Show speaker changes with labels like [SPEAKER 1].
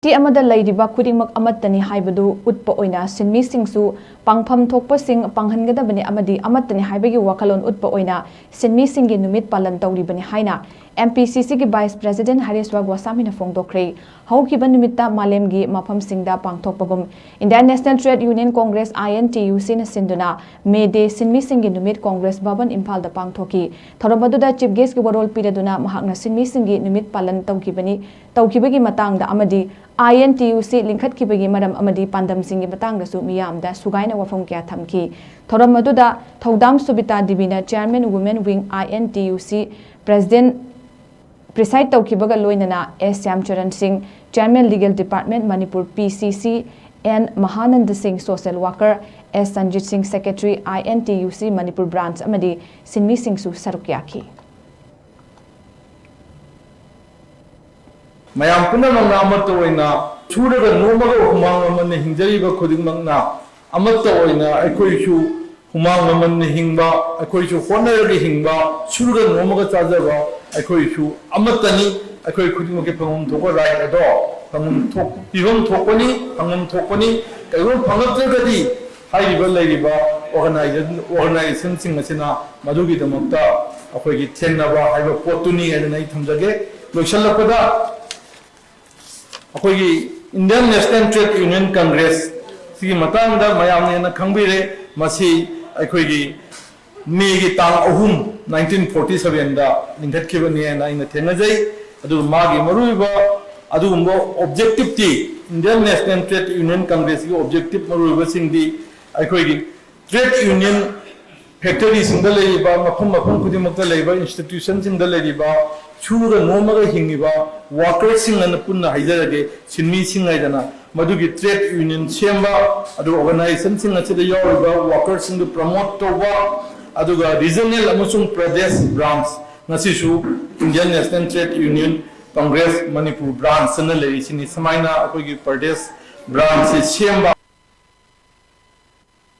[SPEAKER 1] Amada Leiriba Khudingmak Amatani Haibadu Utpa Oina Sinmee Singsu Phangpham Thokpa sing PHANGHANGADABANI Amatani Haibagi WAKHALLON Utpa Oina Sinmee Singgi NUMIT PALLAN TOURIBANI HAINA MPCC ki Vice President HARESWAR GOSWAMI na PHONGDOKKHRE Haukiba numitta malemgi mafam singda pangthokpagum Indian National Trade Union Congress INTUC na sinduna May Day Sinmee Singgi Numit Congress Bhavan Imphal da pangthoki Thoromaduda Chief Guest ki warol piraduna mahakna Sinmee Singgi Numit Pallan tawkibagi matangda amadi INTUC lingkhat kibagi maram amadi pandam singi batang dasu miyamda sugaina wafam kya thamki Thoromaduda Thodam Subita Divina Chairman Women Wing INTUC President Preside Taukibaga Loinana S. Samcharan Singh, Chairman Legal Department Manipur PCC, and Mahananda Singh Social Worker, S. Sanjit Singh Secretary INTUC Manipur Branch Amadi Sinmee Singsu Sarukyaki.
[SPEAKER 2] Mayam punamang Amata Oina, Churaga Nomaga Humang Leiriba Khudingmak Amata Oina, Ekoishu Humang Hingba, Ekoishu Honorary Hingba, Churaga Nomaga Tazava. Akoishu Amatani, Akoi Khudingmak Phangpham Thokpa right at all. Phangpham Thokpani, Kaiwan Phangaptagadi, Haibadu Leiriba organization Singasina, Madugi the Mokta, Akogi Tenava, Haiba Potuni and Night Hamzage, Lokshalapeda, Akogi Indian National Trade Union Congress, Sigi Matanda, Mayamana Kambire, Masi, Akogi. May tang ahum 1947 da lingkhat khibani na ina thenajai adu magi maruiba adu objective ti Indian National Trade Union Congress ki objective maruiba singdi aikoi gi trade union factory singda leiba mafam khudingmakta leiba institution singda leiba chura nomaga hingiba workers singana punna haijarage Sinmee singaidana madugi trade union semba adu organization singa chida yawiba workers sing promote toba aduga regional amasung pradesh branch ngasishu Indian National Trade Union Congress Manipur branch sana leisini samaina akogi pradesh branch semba